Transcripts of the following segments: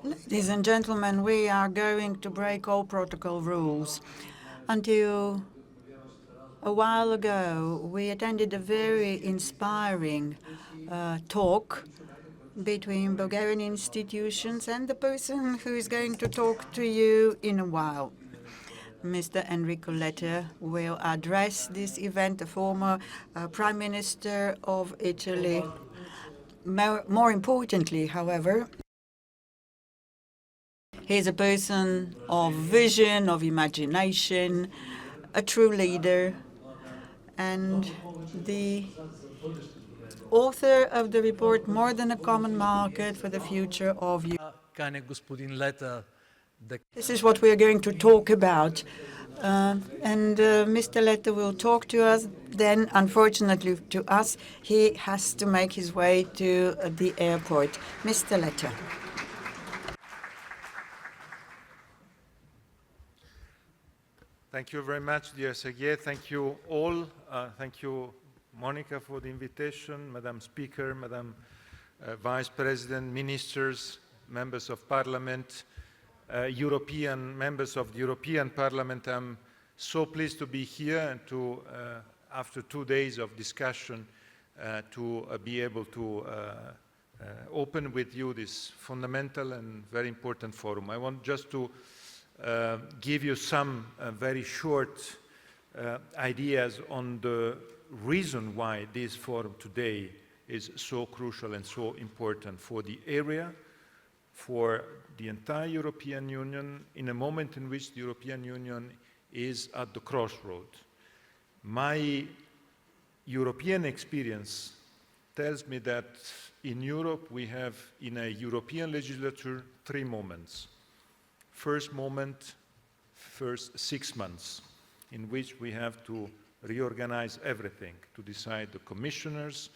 Ladies and gentlemen, we are going to break all protocol rules. Until a while ago, we attended a very inspiring talk between Bulgarian institutions and the person who is going to talk to you in a while. Mr. Enrico Letta will address this event, the former Prime Minister of Italy. More importantly, however, he is a person of vision, of imagination, a true leader, and the author of the report, More Than a Common Market for the Future of Europe. This is what we are going to talk about. Mr. Letta will talk to us. Then, unfortunately to us, he has to make his way to the airport. Mr. Letta. Thank you very much, dear Sergei. Thank you all. Thank you, Monica, for the invitation, Madam Speaker, Madam Vice President, Ministers, Members of Parliament, European members of the European Parliament. I'm so pleased to be here and to, after 2 days of discussion, to be able to open with you this fundamental and very important forum. I want just to give you some very short ideas on the reason why this forum today is so crucial and so important for the area, for the entire European Union, in a moment in which the European Union is at the crossroad. My European experience tells me that in Europe we have, in a European legislature, 3 moments. First moment, first 6 months, in which we have to reorganize everything, to decide the commissioners,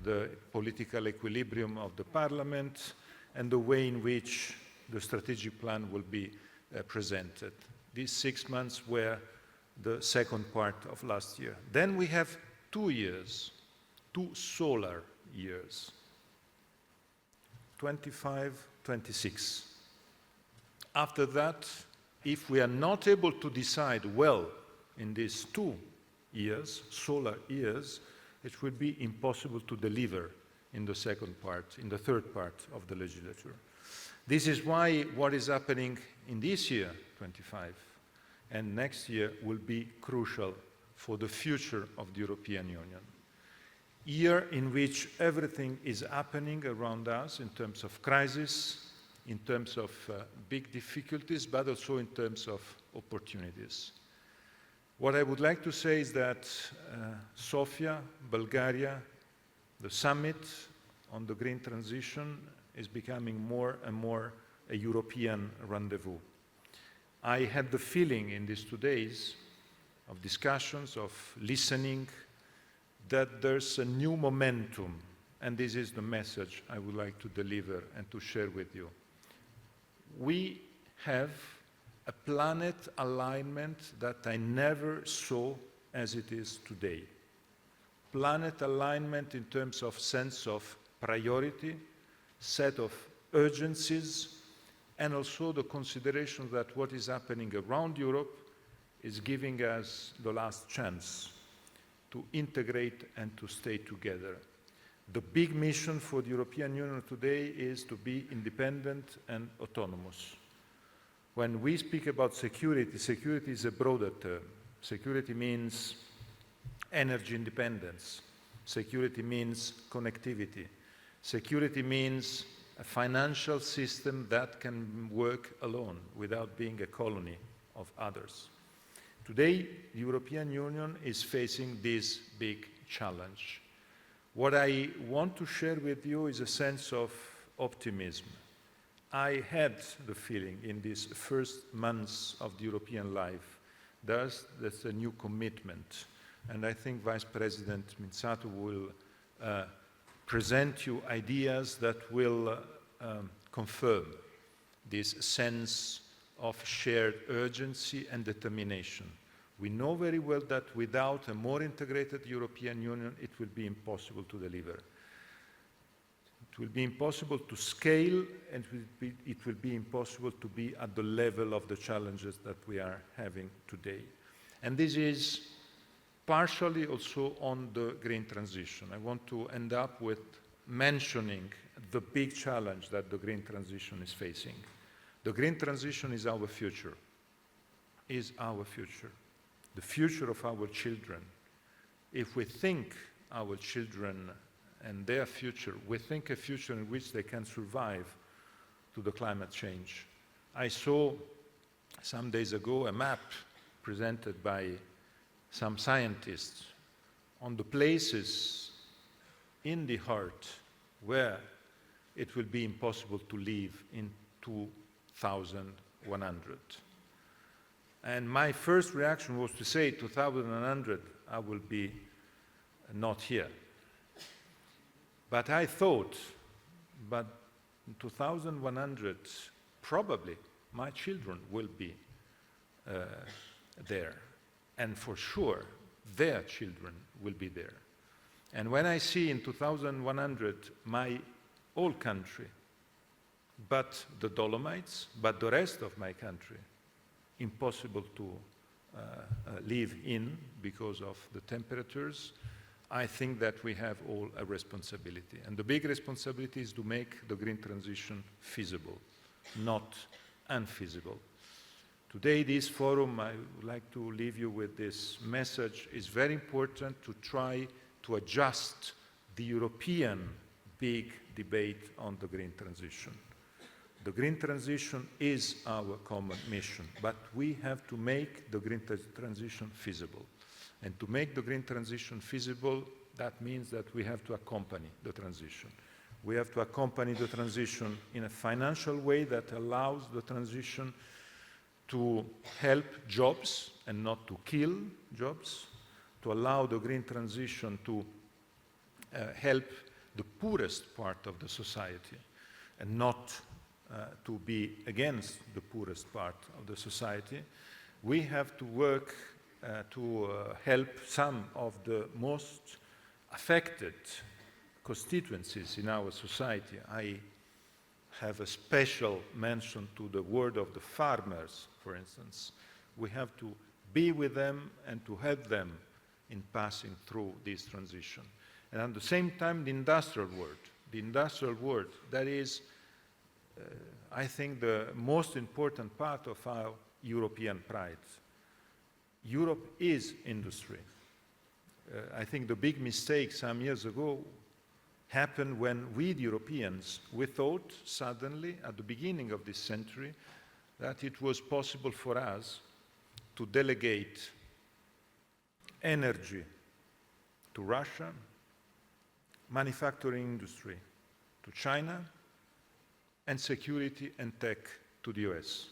the political equilibrium of the Parliament, and the way in which the strategic plan will be presented. These 6 months were the second part of last year. Then we have 2 years, 2 solar years, 25, 26. After that, if we are not able to decide well in these 2 years, solar years, it will be impossible to deliver in the second part, in the third part of the legislature. This is why what is happening in this year, 25, and next year will be crucial for the future of the European Union. Year in which everything is happening around us in terms of crisis, in terms of big difficulties, but also in terms of opportunities. What I would like to say is that Sofia, Bulgaria, the summit on the green transition is becoming more and more a European rendezvous. I had the feeling in these 2 days of discussions, of listening, that there's a new momentum, and this is the message I would like to deliver and to share with you. We have a planet alignment that I never saw as it is today. Planet alignment in terms of sense of priority, set of urgencies, and also the consideration that what is happening around Europe is giving us the last chance to integrate and to stay together. The big mission for the European Union today is to be independent and autonomous. When we speak about security, security is a broader term. Security means energy independence. Security means connectivity. Security means a financial system that can work alone without being a colony of others. Today, the European Union is facing this big challenge. What I want to share with you is a sense of optimism. I had the feeling in these first months of the European life there's a new commitment. And I think Vice President Mintzato will present you ideas that will confirm this sense of shared urgency and determination. We know very well that without a more integrated European Union, it will be impossible to deliver. It will be impossible to scale, and it will be impossible to be at the level of the challenges that we are having today. And this is partially also on the green transition. I want to end up with mentioning the big challenge that the green transition is facing. The green transition is our future, the future of our children. If we think our children and their future, we think a future in which they can survive to the climate change. I saw some days ago a map presented by some scientists on the places in the heart where it will be impossible to live in 2100. And my first reaction was to say, 2100, I will be not here. But I thought, but in 2100, probably my children will be there. And for sure, their children will be there. And when I see in 2100 my whole country, but the Dolomites, but the rest of my country, impossible to live in because of the temperatures, I think that we have all a responsibility. And the big responsibility is to make the green transition feasible, not unfeasible. Today, this forum, I would like to leave you with this message. It's very important to try to adjust the European big debate on the green transition. The green transition is our common mission, but we have to make the green transition feasible. And to make the green transition feasible, that means that we have to accompany the transition. We have to accompany the transition in a financial way that allows the transition to help jobs and not to kill jobs, to allow the green transition to help the poorest part of the society and not to be against the poorest part of the society. We have to work to help some of the most affected constituencies in our society. I have a special mention to the word of the farmers, for instance. We have to be with them and to help them in passing through this transition. And at the same time, the industrial world, that is, I think, the most important part of our European pride. Europe is industry. I think the big mistake some years ago happened when we, the Europeans, we thought suddenly at the beginning of this century that it was possible for us to delegate energy to Russia, manufacturing industry to China, and security and tech to the US,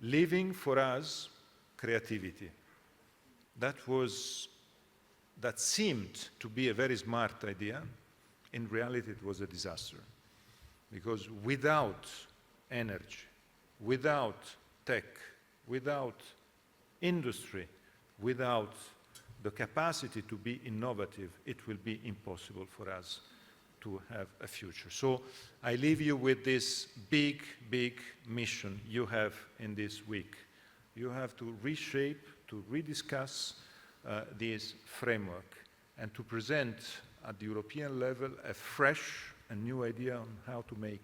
leaving for us creativity. That seemed to be a very smart idea. In reality, it was a disaster. Because without energy, without tech, without industry, without the capacity to be innovative, it will be impossible for us to have a future. So I leave you with this big, big mission you have in this week. You have to reshape, to rediscuss this framework and to present at the European level a fresh and new idea on how to make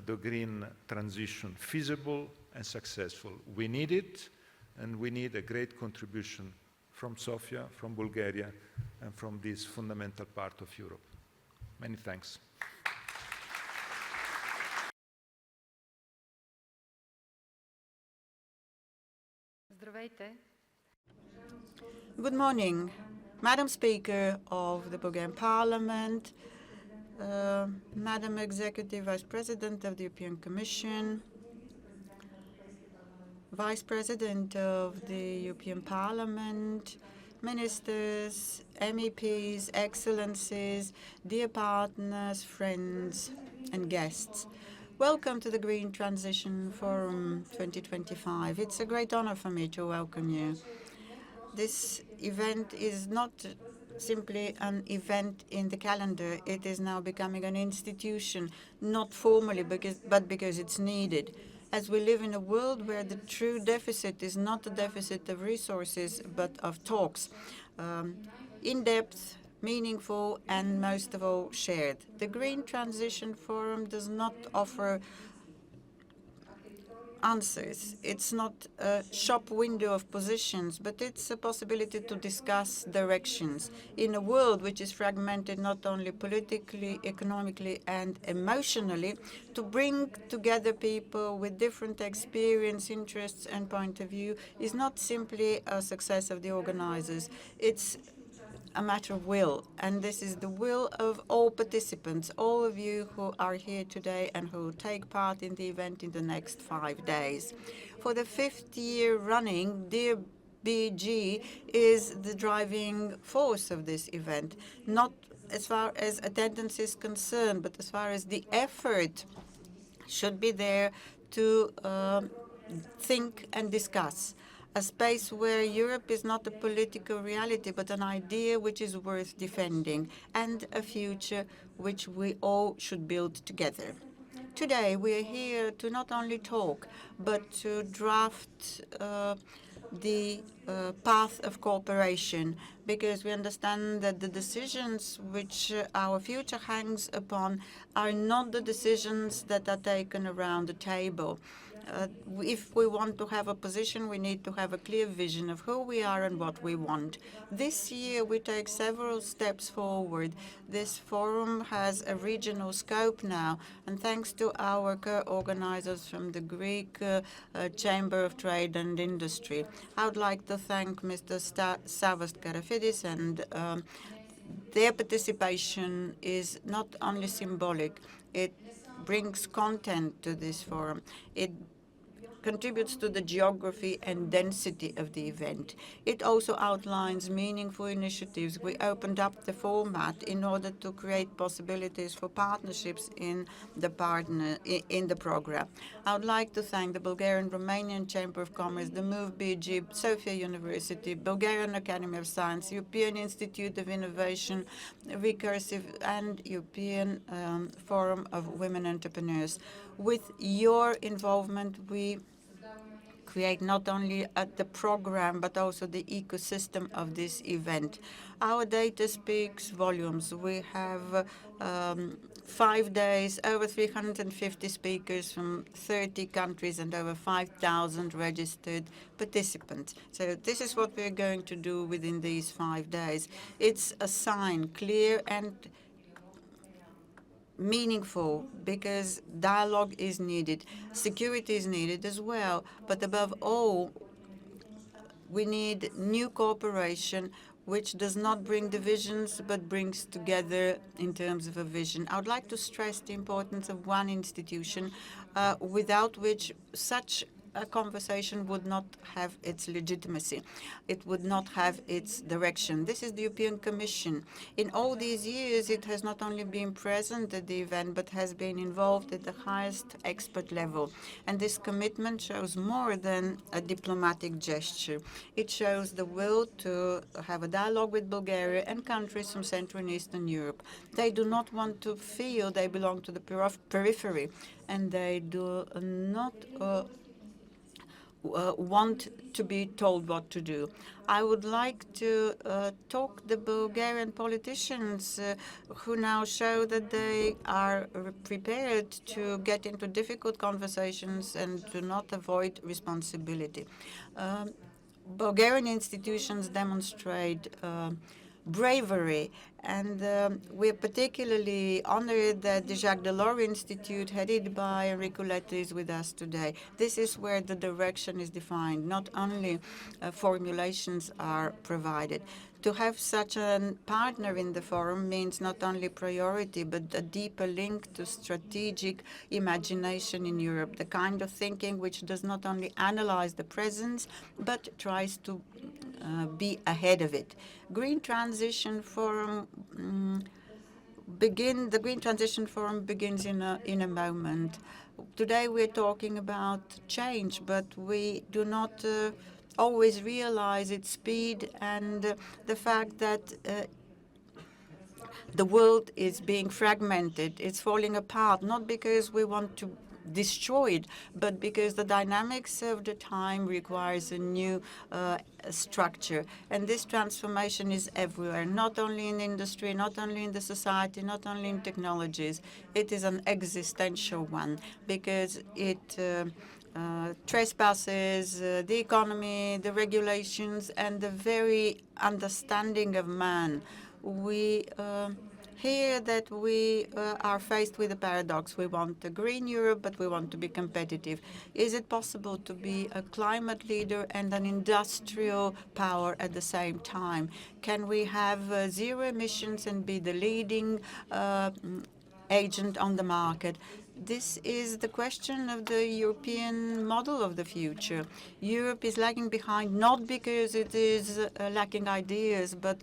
the green transition feasible and successful. We need it, and we need a great contribution from Sofia, from Bulgaria, and from this fundamental part of Europe. Many thanks. Здравейте. Good morning, Madam Speaker of the Bulgarian Parliament, Madam Executive Vice President of the European Commission, Vice President of the European Parliament, Ministers, MEPs, Excellencies, dear partners, friends, and guests. Welcome to the Green Transition Forum 2025. It's a great honor for me to welcome you. This event is not simply an event in the calendar. It is now becoming an institution, not formally, but because it's needed. As we live in a world where the true deficit is not a deficit of resources, but of talks, in-depth, meaningful, and most of all, shared. The Green Transition Forum does not offer answers. It's not a shop window of positions, but it's a possibility to discuss directions in a world which is fragmented not only politically, economically, and emotionally, to bring together people with different experience, interests, and point of view is not simply a success of the organizers. It's a matter of will, and this is the will of all participants, all of you who are here today and who take part in the event in the next 5 days. For the fifth year running, Dear BG is the driving force of this event, not as far as attendance is concerned, but as far as the effort should be there to think and discuss. A space where Europe is not a political reality, but an idea which is worth defending, and a future which we all should build together. Today, we are here to not only talk, but to draft the path of cooperation, because we understand that the decisions which our future hangs upon are not the decisions that are taken around the table. If we want to have a position, we need to have a clear vision of who we are and what we want. This year, we take several steps forward. This forum has a regional scope now, and thanks to our co-organizers from the Greek Chamber of Trade and Industry. I would like to thank Mr. Savas Karafidis, and their participation is not only symbolic, it brings content to this forum. It contributes to the geography and density of the event. It also outlines meaningful initiatives. We opened up the format in order to create possibilities for partnerships in the program. I would like to thank the Bulgarian Romanian Chamber of Commerce, the MOVE BG, Sofia University, Bulgarian Academy of Science, European Institute of Innovation, Recursive, and European Forum of Women Entrepreneurs. With your involvement, we create not only the program, but also the ecosystem of this event. Our data speaks volumes. We have 5 days, over 350 speakers from 30 countries and over 5,000 registered participants. So this is what we're going to do within these 5 days. It's a sign, clear and meaningful, because dialogue is needed, security is needed as well, but above all, we need new cooperation which does not bring divisions but brings together in terms of a vision. I would like to stress the importance of one institution without which such a conversation would not have its legitimacy. It would not have its direction. This is the European Commission. In all these years, it has not only been present at the event, but has been involved at the highest expert level. And this commitment shows more than a diplomatic gesture. It shows the will to have a dialogue with Bulgaria and countries from Central and Eastern Europe. They do not want to feel they belong to the periphery, and they do not want to be told what to do. I would like to talk the Bulgarian politicians who now show that they are prepared to get into difficult conversations and do not avoid responsibility. Bulgarian institutions demonstrate bravery, and we're particularly honored that the Jacques Delors Institute, headed by Enrico Letta, is with us today. This is where the direction is defined. Not only formulations are provided. To have such a partner in the forum means not only priority, but a deeper link to strategic imagination in Europe, the kind of thinking which does not only analyze the present, but tries to be ahead of it. Green Transition Forum the Green Transition Forum begins in a moment. Today we're talking about change, but we do not always realize its speed and the fact that The world is being fragmented. It's falling apart, not because we want to destroy it, but because the dynamics of the time requires a new structure. And this transformation is everywhere, not only in industry, not only in the society, not only in technologies. It is an existential one because it trespasses the economy, the regulations, and the very understanding of man. We hear that we are faced with a paradox. We want a green Europe, but we want to be competitive. Is it possible to be a climate leader and an industrial power at the same time? Can we have zero emissions and be the leading agent on the market? This is the question of the European model of the future. Europe is lagging behind not because it is lacking ideas, but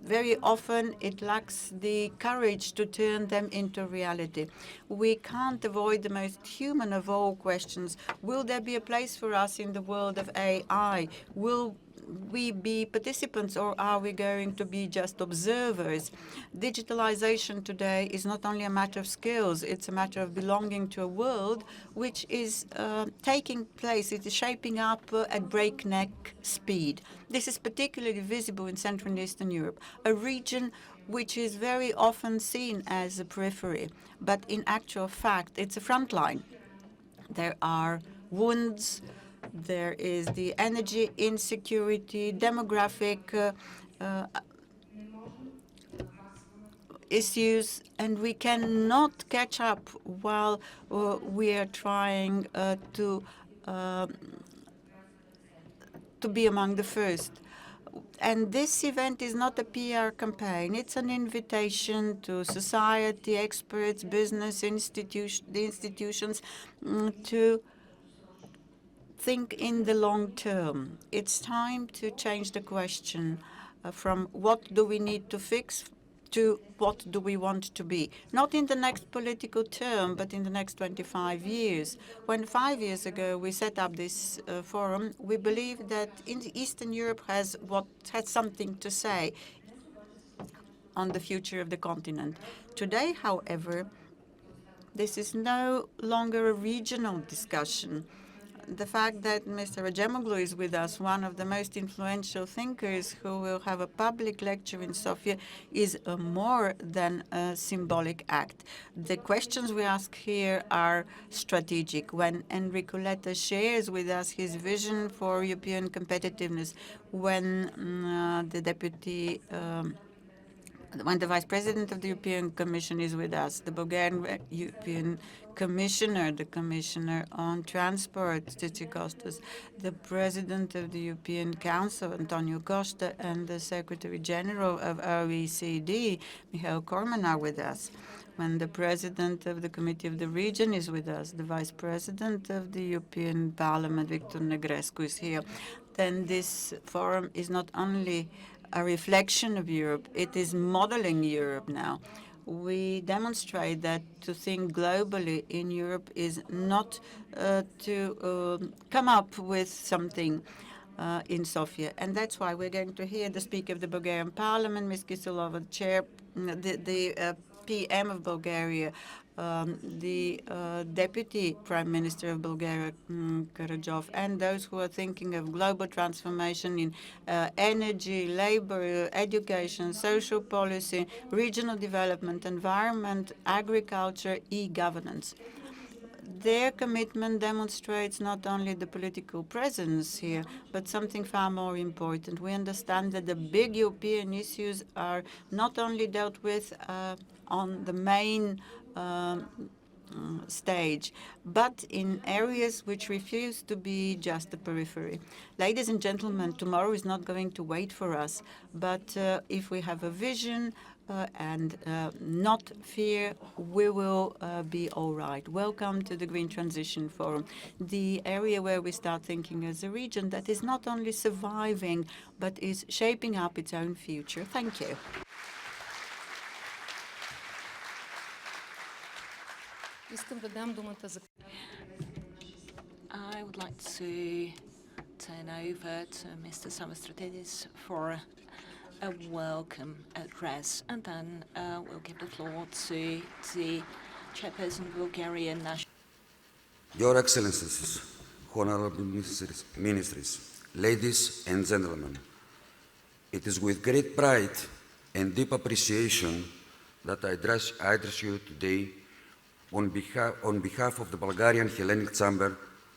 very often it lacks the courage to turn them into reality. We can't avoid the most human of all questions. Will there be a place for us in the world of AI? Will we be participants, or are we going to be just observers? Digitalization today is not only a matter of skills, it's a matter of belonging to a world which is taking place. It is shaping up at breakneck speed. This is particularly visible in Central and Eastern Europe, a region which is very often seen as a periphery, but in actual fact, it's a front line. There are wounds, there is the energy insecurity, demographic issues, and we cannot catch up while we are trying to be among the first. And this event is not a PR campaign. It's an invitation to society, experts, business, the institutions to think in the long term. It's time to change the question from what do we need to fix to what do we want to be. Not in the next political term, but in the next 25 years. When 5 years ago we set up this forum, we believed that in Eastern Europe has something to say on the future of the continent. Today, however, this is no longer a regional discussion. The fact that Mr. Acemoglu is with us, one of the most influential thinkers who will have a public lecture in Sofia, is more than a symbolic act. The questions we ask here are strategic. When Enrico Letta shares with us his vision for European competitiveness, when when the Vice President of the European Commission is with us, the Bulgarian European Commissioner, the Commissioner on Transport, Tzitzikostas, the President of the European Council, Antonio Costa, and the Secretary General of OECD, Michael Corman, are with us. When the President of the Committee of the Region is with us, the Vice President of the European Parliament, Victor Negrescu, is here, then this forum is not only a reflection of Europe, it is modeling Europe now. We demonstrate that to think globally in Europe is not to come up with something in Sofia. And that's why we're going to hear the Speaker of the Bulgarian Parliament, Ms. Kisilova, the PM of Bulgaria, the Deputy Prime Minister of Bulgaria, Karadzhov, and those who are thinking of global transformation in energy, labor, education, social policy, regional development, environment, agriculture, e-governance. Their commitment demonstrates not only the political presence here, but something far more important. We understand that the big European issues are not only dealt with on the main stage, but in areas which refuse to be just the periphery. Ladies and gentlemen, tomorrow is not going to wait for us, but if we have a vision and not fear, we will be all right. Welcome to the Green Transition Forum, the area where we start thinking as a region that is not only surviving, but is shaping up its own future. Thank you. I would like to turn over to Mr. Samastratidis for a welcome address, and then we'll give the floor to the chairperson of Bulgarian National. Your Excellencies, honorable ministers, ladies and gentlemen, it is with great pride and deep appreciation that I address you today on behalf of the Bulgarian Hellenic Chamber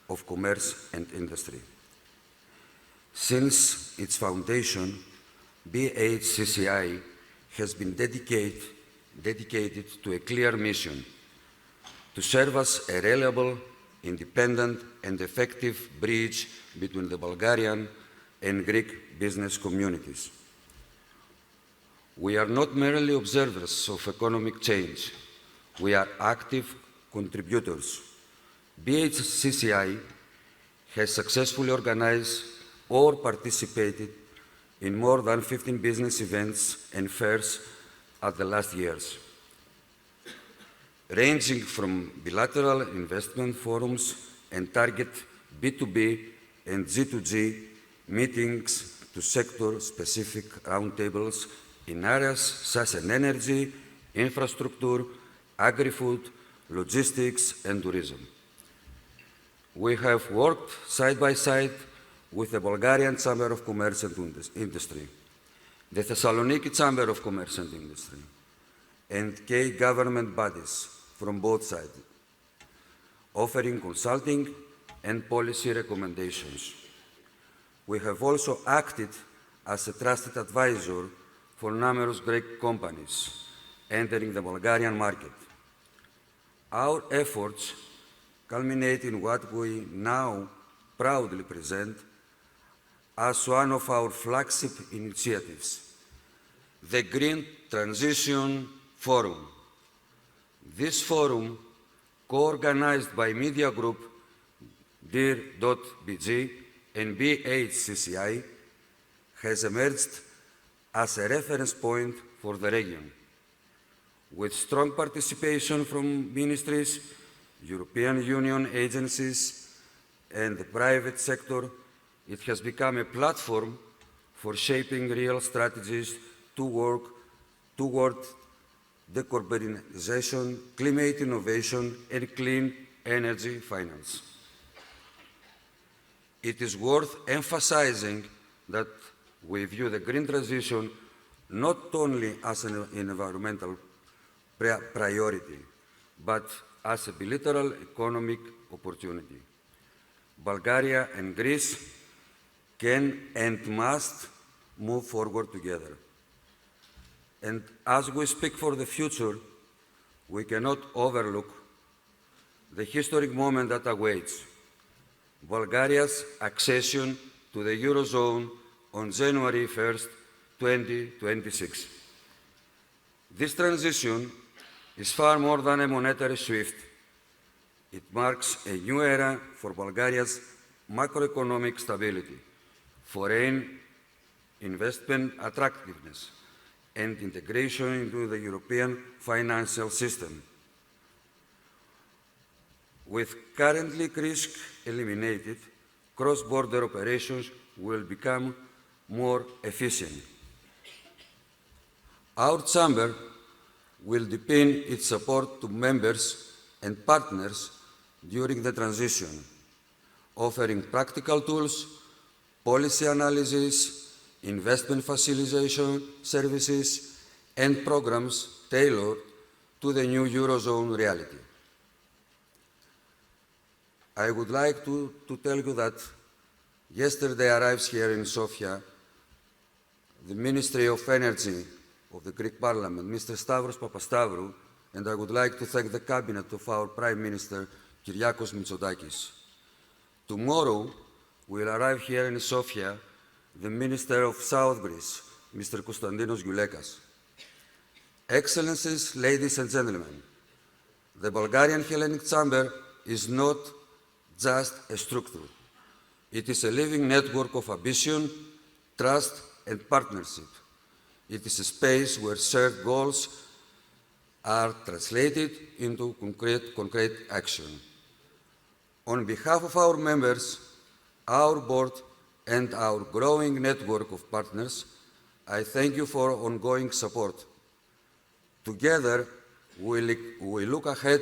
of Commerce and Industry. Since its foundation, BHCCI has been dedicated to a clear mission: to serve as a reliable, independent and effective bridge between the Bulgarian and Greek business communities. We are not merely observers of economic change, we are active contributors. BHCCI has successfully organized or participated in more than 15 business events and fairs at the last years, ranging from bilateral investment forums and target B2B and G2G meetings to sector-specific roundtables in areas such as energy, infrastructure, agri-food, logistics, and tourism. We have worked side by side with the Bulgarian Chamber of Commerce and Industry, the Thessaloniki Chamber of Commerce and Industry, and key government bodies from both sides, offering consulting and policy recommendations. We have also acted as a trusted advisor for numerous Greek companies entering the Bulgarian market. Our efforts culminate in what we now proudly present as one of our flagship initiatives, the Green Transition Forum. This forum, co-organized by Media Group, DIR.BG and BHCCI, has emerged as a reference point for the region. With strong participation from ministries, European Union agencies, and the private sector, it has become a platform for shaping real strategies toward decarbonization, climate innovation, and clean energy finance. It is worth emphasizing that we view the green transition not only as an environmental priority, but as a bilateral economic opportunity. Bulgaria and Greece can and must move forward together. And as we speak for the future, we cannot overlook the historic moment that awaits: Bulgaria's accession to the Eurozone on January 1st, 2026. This transition is far more than a monetary shift. It marks a new era for Bulgaria's macroeconomic stability, foreign investment attractiveness, and integration into the European financial system. With currently risk eliminated, cross-border operations will become more efficient. Our Chamber will deepen its support to members and partners during the transition, offering practical tools, policy analysis, investment facilitation services, and programs tailored to the new Eurozone reality. I would like to tell you that yesterday arrived here in Sofia the Ministry of Energy of the Greek Parliament, Mr. Stavros Papastavrou, and I would like to thank the Cabinet of our Prime Minister, Kyriakos Mitsotakis. Tomorrow will arrive here in Sofia the Minister of South Greece, Mr. Konstantinos Goulekas. Excellencies, ladies and gentlemen, the Bulgarian Hellenic Chamber is not just a structure. It is a living network of ambition, trust, and partnership. It is a space where shared goals are translated into concrete action. On behalf of our members, our board, and our growing network of partners, I thank you for ongoing support. Together, we look ahead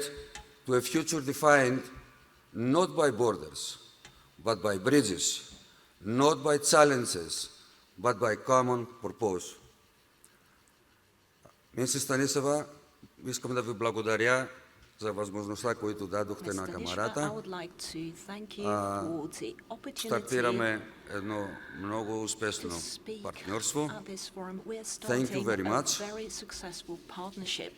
to a future defined not by borders, but by bridges, not by challenges, but by common purpose. Мисис Станисова, искам да ви благодаря за възможността, които дадохте на Ms. Danishva, I камерата. would like to thank you for the opportunity Стартираме едно много to успешно speak партньорство. at this forum. We're Thank you starting very a much. very successful partnership.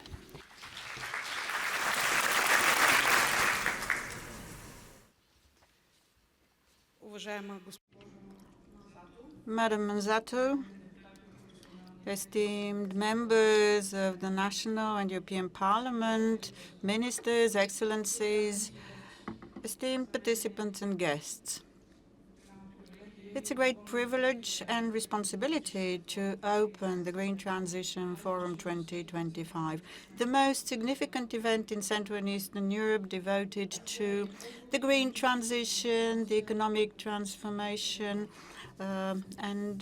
Madam Manzato, esteemed members of the National and European Parliament, ministers, excellencies, esteemed participants and guests. It's a great privilege and responsibility to open the Green Transition Forum 2025, the most significant event in Central and Eastern Europe devoted to the green transition, the economic transformation, and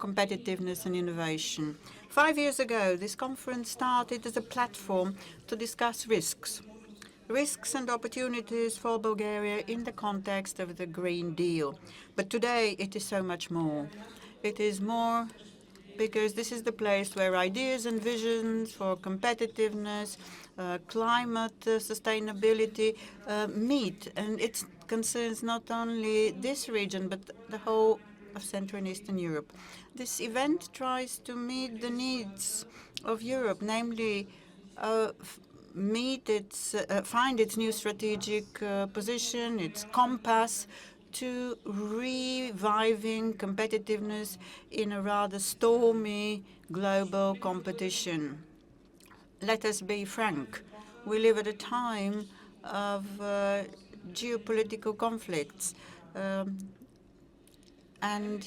competitiveness and innovation. 5 years ago, this conference started as a platform to discuss risks and opportunities for Bulgaria in the context of the Green Deal. But today, it is so much more. It is more because this is the place where ideas and visions for competitiveness, climate sustainability meet. And it concerns not only this region, but the whole of Central and Eastern Europe. This event tries to meet the needs of Europe, namely find its new strategic position, its compass, to reviving competitiveness in a rather stormy global competition. Let us be frank. We live at a time of geopolitical conflicts and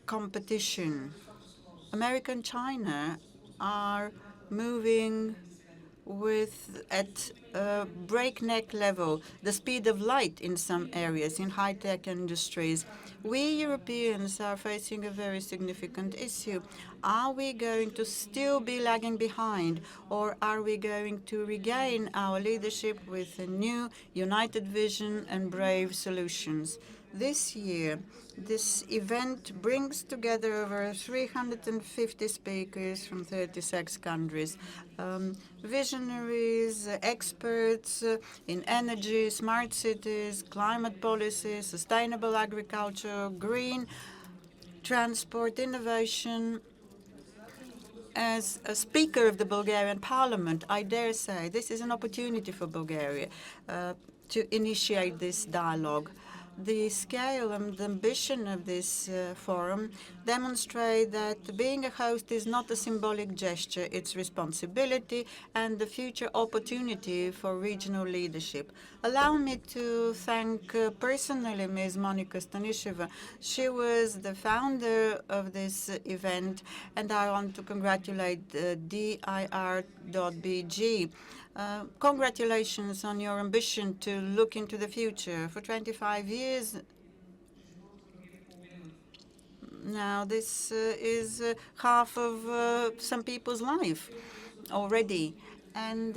competition. America and China are moving at a breakneck level, the speed of light in some areas, in high-tech industries. We Europeans are facing a very significant issue. Are we going to still be lagging behind, or are we going to regain our leadership with a new, united vision and brave solutions? This year, this event brings together over 350 speakers from 36 countries, visionaries, experts in energy, smart cities, climate policy, sustainable agriculture, green transport, innovation. As a speaker of the Bulgarian parliament, I dare say this is an opportunity for Bulgaria to initiate this dialogue. The scale and the ambition of this forum demonstrate that being a host is not a symbolic gesture, it's responsibility and the future opportunity for regional leadership. Allow me to thank personally Ms. Monika Stanisheva. She was the founder of this event, and I want to congratulate dir.bg. Congratulations on your ambition to look into the future. For 25 years now, this is half of some people's life already. And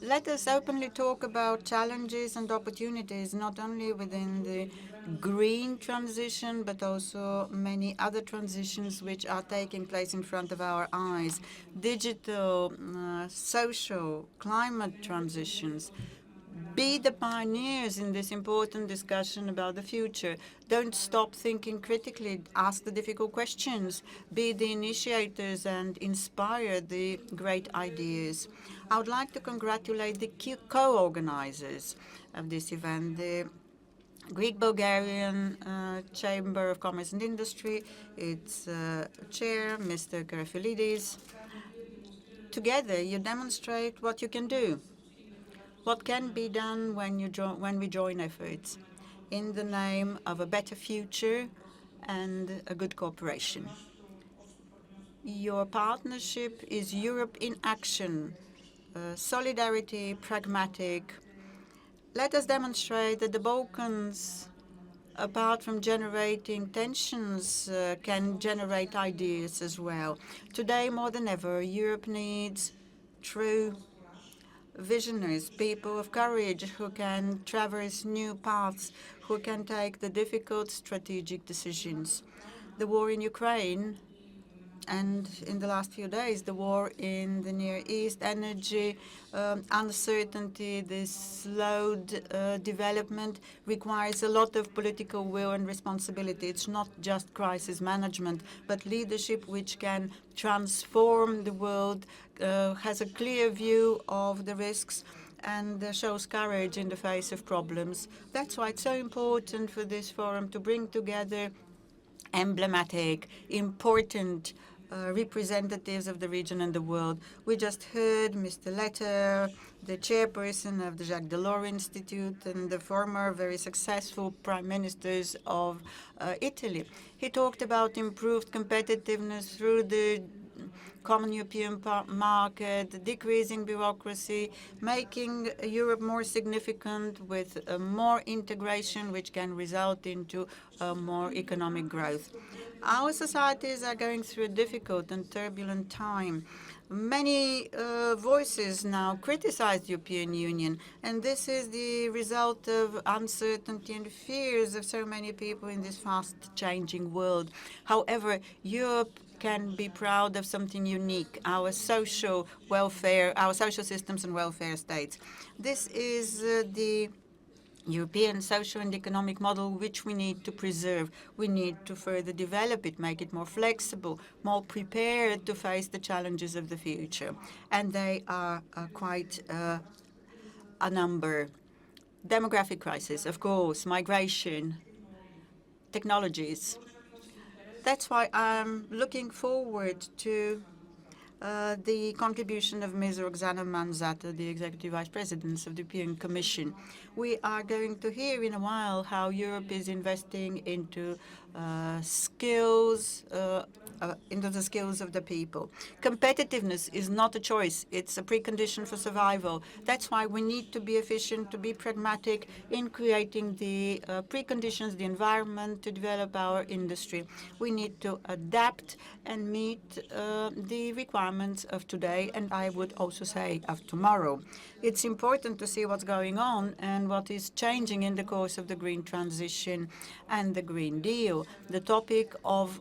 let us openly talk about challenges and opportunities, not only within the green transition, but also many other transitions which are taking place in front of our eyes. Digital, social, climate transitions. Be the pioneers in this important discussion about the future. Don't stop thinking critically. Ask the difficult questions. Be the initiators and inspire the great ideas. I would like to congratulate the co-organizers of this event, the Greek-Bulgarian Chamber of Commerce and Industry, its chair, Mr. Karafilidis. Together, you demonstrate what you can do. What can be done when we join efforts in the name of a better future and a good cooperation? Your partnership is Europe in action, solidarity, pragmatic. Let us demonstrate that the Balkans apart from generating tensions, can generate ideas as well. Today, more than ever, Europe needs true visionaries, people of courage who can traverse new paths, who can take the difficult strategic decisions. The war in Ukraine and in the last few days, the war in the Near East, energy, uncertainty, this slowed development requires a lot of political will and responsibility. It's not just crisis management, but leadership which can transform the world, has a clear view of the risks, and shows courage in the face of problems. That's why it's so important for this forum to bring together emblematic, important representatives of the region and the world. We just heard Mr. Letter, the chairperson of the Jacques Delors Institute and the former very successful prime ministers of Italy. He talked about improved competitiveness through the common European market, decreasing bureaucracy, making Europe more significant with more integration, which can result into more economic growth. Our societies are going through a difficult and turbulent time. Many voices now criticize the European Union, and this is the result of uncertainty and fears of so many people in this fast-changing world. However, Europe can be proud of something unique, our social welfare, our social systems and welfare states. This is the European social and economic model which we need to preserve. We need to further develop it, make it more flexible, more prepared to face the challenges of the future. And they are quite a number. Demographic crisis, of course, migration, technologies. That's why I'm looking forward to the contribution of Ms. Roxana Manzata, the Executive Vice President of the European Commission. We are going to hear in a while how Europe is investing into skills, into the skills of the people. Competitiveness is not a choice. It's a precondition for survival. That's why we need to be efficient, to be pragmatic in creating the preconditions, the environment to develop our industry. We need to adapt and meet the requirements of today, and I would also say of tomorrow. It's important to see what's going on and what is changing in the course of the green transition and the Green Deal, the topic of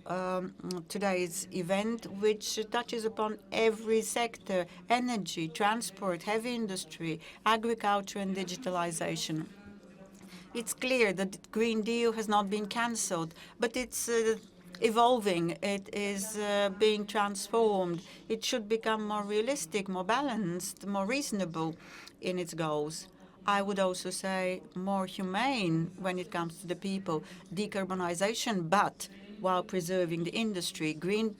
today's event, which touches upon every sector: energy, transport, heavy industry, agriculture, and digitalization. It's clear that the Green Deal has not been cancelled, but it's evolving. It is being transformed. It should become more realistic, more balanced, more reasonable in its goals. I would also say more humane when it comes to the people. Decarbonization, but while preserving the industry. Green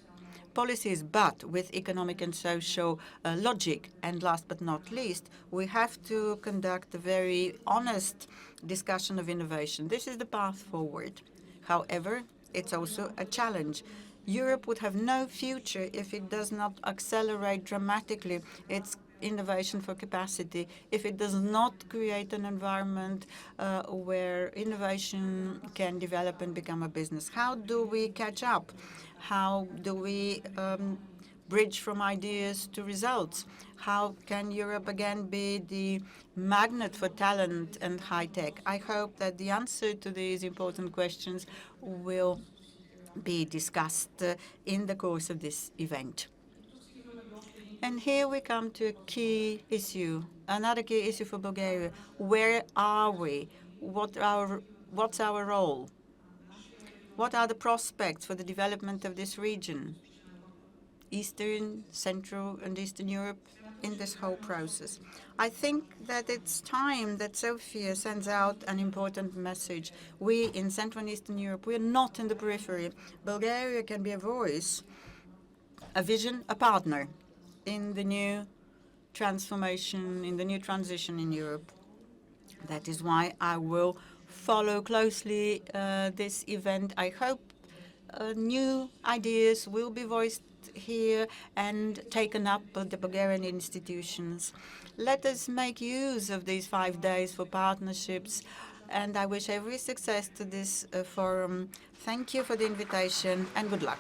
policies, but with economic and social logic. And last but not least, we have to conduct a very honest discussion of innovation. This is the path forward. However, it's also a challenge. Europe would have no future if it does not accelerate dramatically its innovation for capacity, if it does not create an environment where innovation can develop and become a business. How do we catch up? How do we bridge from ideas to results? How can Europe again be the magnet for talent and high tech? I hope that the answer to these important questions will be discussed in the course of this event. And here we come to a key issue, another key issue for Bulgaria. Where are we? What's our role? What are the prospects for the development of this region, Eastern, Central, and Eastern Europe, in this whole process? I think that it's time that Sofia sends out an important message. We in Central and Eastern Europe, we are not in the periphery. Bulgaria can be a voice, a vision, a partner in the new transformation, in the new transition in Europe. That is why I will follow closely this event. I hope new ideas will be voiced here and taken up by the Bulgarian institutions. Let us make use of these 5 days for partnerships, and I wish every success to this forum. Thank you for the invitation, and good luck.